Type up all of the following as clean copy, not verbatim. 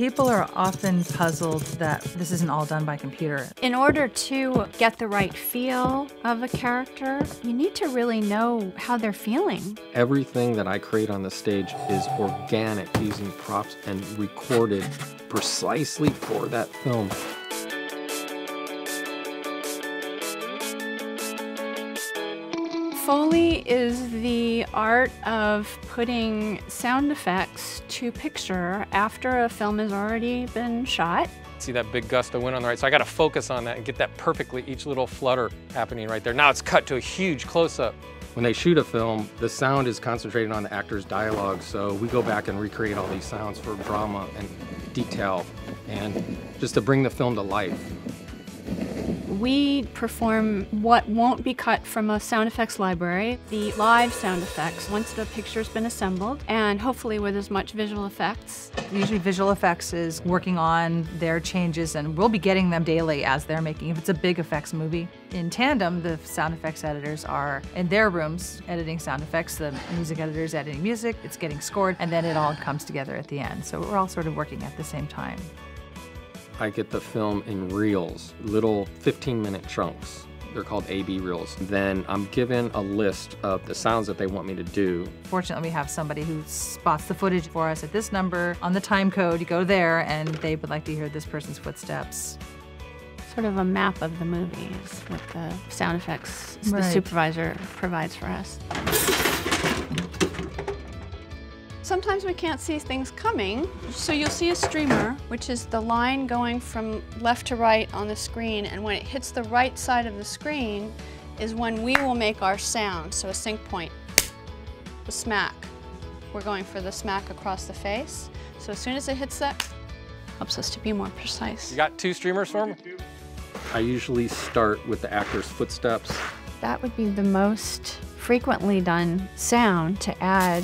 People are often puzzled that this isn't all done by computer. In order to get the right feel of a character, you need to really know how they're feeling. Everything that I create on the stage is organic, using props and recorded precisely for that film. Foley is the art of putting sound effects to picture after a film has already been shot. See that big gust of wind on the right, so I gotta focus on that and get that perfectly, each little flutter happening right there. Now it's cut to a huge close-up. When they shoot a film, the sound is concentrated on the actor's dialogue, so we go back and recreate all these sounds for drama and detail, and just to bring the film to life. We perform what won't be cut from a sound effects library, the live sound effects, once the picture's been assembled, and hopefully with as much visual effects. Usually visual effects is working on their changes, and we'll be getting them daily as they're making. If it's a big effects movie, in tandem, the sound effects editors are in their rooms editing sound effects, the music editors editing music, it's getting scored, and then it all comes together at the end. So we're all sort of working at the same time. I get the film in reels, little 15-minute chunks. They're called AB reels. Then I'm given a list of the sounds that they want me to do. Fortunately, we have somebody who spots the footage for us at this number on the time code. You go there, and they would like to hear this person's footsteps. Sort of a map of the movie is what the sound effects Right. the supervisor provides for us. Sometimes we can't see things coming, so you'll see a streamer, which is the line going from left to right on the screen, and when it hits the right side of the screen is when we will make our sound, so a sync point, the smack. We're going for the smack across the face, so as soon as it hits that, helps us to be more precise. You got 2 streamers for me? I usually start with the actor's footsteps. That would be the most frequently done sound to add.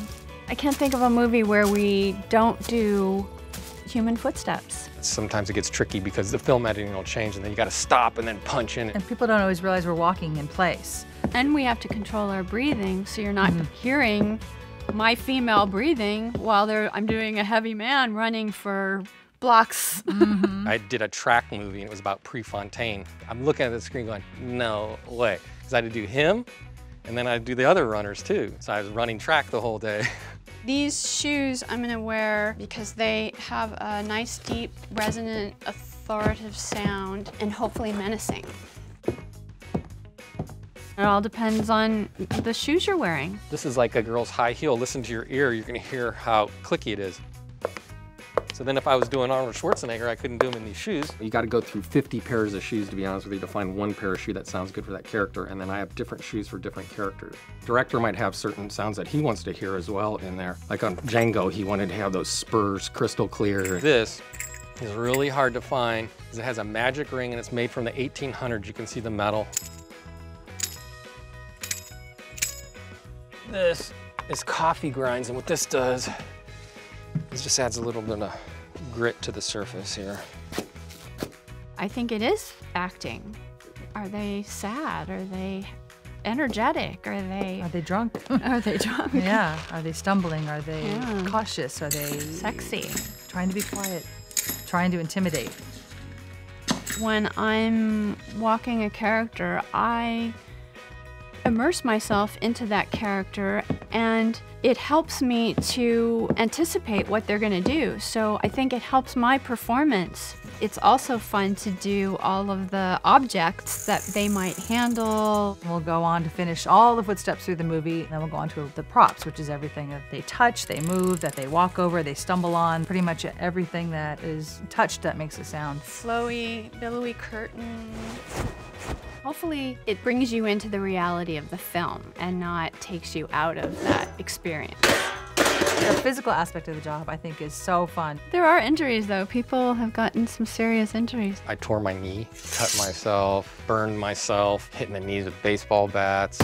I can't think of a movie where we don't do human footsteps. Sometimes it gets tricky because the film editing will change and then you gotta stop and then punch in. And people don't always realize we're walking in place. And we have to control our breathing, so you're not hearing my female breathing while I'm doing a heavy man running for blocks. I did a track movie and it was about Prefontaine. I'm looking at the screen going, no way. Because I had to do him and then I'd do the other runners too. So I was running track the whole day. These shoes I'm gonna wear because they have a nice, deep, resonant, authoritative sound and hopefully menacing. It all depends on the shoes you're wearing. This is like a girl's high heel. Listen to your ear, you're gonna hear how clicky it is. So then if I was doing Arnold Schwarzenegger, I couldn't do him in these shoes. You got to go through 50 pairs of shoes, to be honest with you, to find one pair of shoe that sounds good for that character, and then I have different shoes for different characters. Director might have certain sounds that he wants to hear as well in there. Like on Django, he wanted to have those spurs crystal clear. This is really hard to find because it has a magic ring and it's made from the 1800s. You can see the metal. This is coffee grinds, and what this does, it just adds a little bit of grit to the surface here. I think it is acting. Are they sad? Are they energetic? Are they drunk? Are they drunk? Yeah. Are they stumbling? Are they Yeah. cautious? Are they Sexy. trying to be quiet? Trying to intimidate? When I'm walking a character, I immerse myself into that character, and it helps me to anticipate what they're gonna do. So I think it helps my performance. It's also fun to do all of the objects that they might handle. We'll go on to finish all the footsteps through the movie, and then we'll go on to the props, which is everything that they touch, they move, that they walk over, they stumble on, pretty much everything that is touched that makes a sound. Flowy, billowy curtain. Hopefully it brings you into the reality of the film and not takes you out of that experience. The physical aspect of the job, I think, is so fun. There are injuries, though. People have gotten some serious injuries. I tore my knee, cut myself, burned myself, hitting the knees with baseball bats.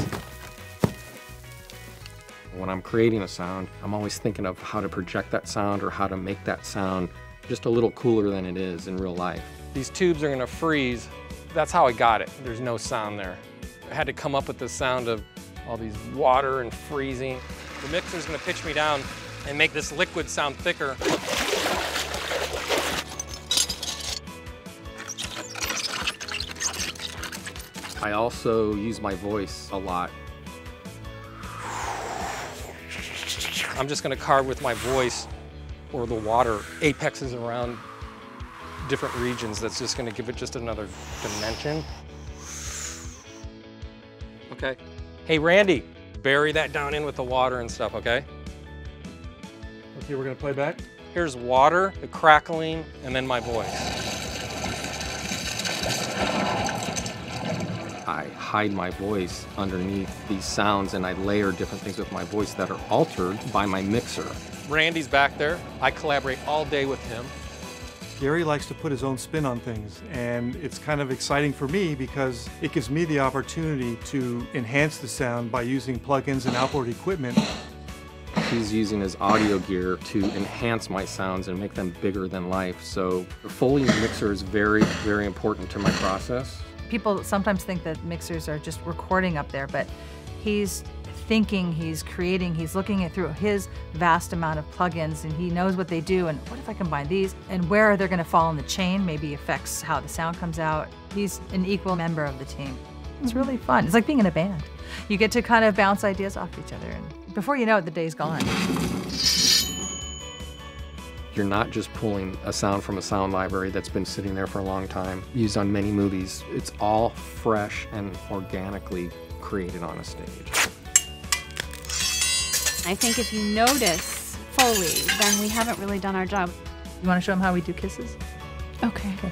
When I'm creating a sound, I'm always thinking of how to project that sound or how to make that sound just a little cooler than it is in real life. These tubes are gonna freeze. That's how I got it. There's no sound there. I had to come up with the sound of all these water and freezing. The mixer's gonna pitch me down and make this liquid sound thicker. I also use my voice a lot. I'm just going to carve with my voice or the water apexes around different regions. That's just going to give it just another dimension. Okay. Hey, Randy, bury that down in with the water and stuff, okay? Okay, we're gonna play back. Here's water, the crackling, and then my voice. I hide my voice underneath these sounds, and I layer different things with my voice that are altered by my mixer. Randy's back there. I collaborate all day with him. Gary likes to put his own spin on things, and it's kind of exciting for me because it gives me the opportunity to enhance the sound by using plugins and outboard equipment. He's using his audio gear to enhance my sounds and make them bigger than life. So the Foley mixer is very, very important to my process. People sometimes think that mixers are just recording up there, but he's thinking, he's creating, he's looking at through his vast amount of plugins, and he knows what they do and what if I combine these and where they're going to fall in the chain, maybe affects how the sound comes out. He's an equal member of the team. It's really fun. It's like being in a band. You get to kind of bounce ideas off each other, and before you know it, the day's gone. You're not just pulling a sound from a sound library that's been sitting there for a long time, used on many movies. It's all fresh and organically created on a stage. I think if you notice Foley, then we haven't really done our job. You want to show them how we do kisses? Okay. Okay.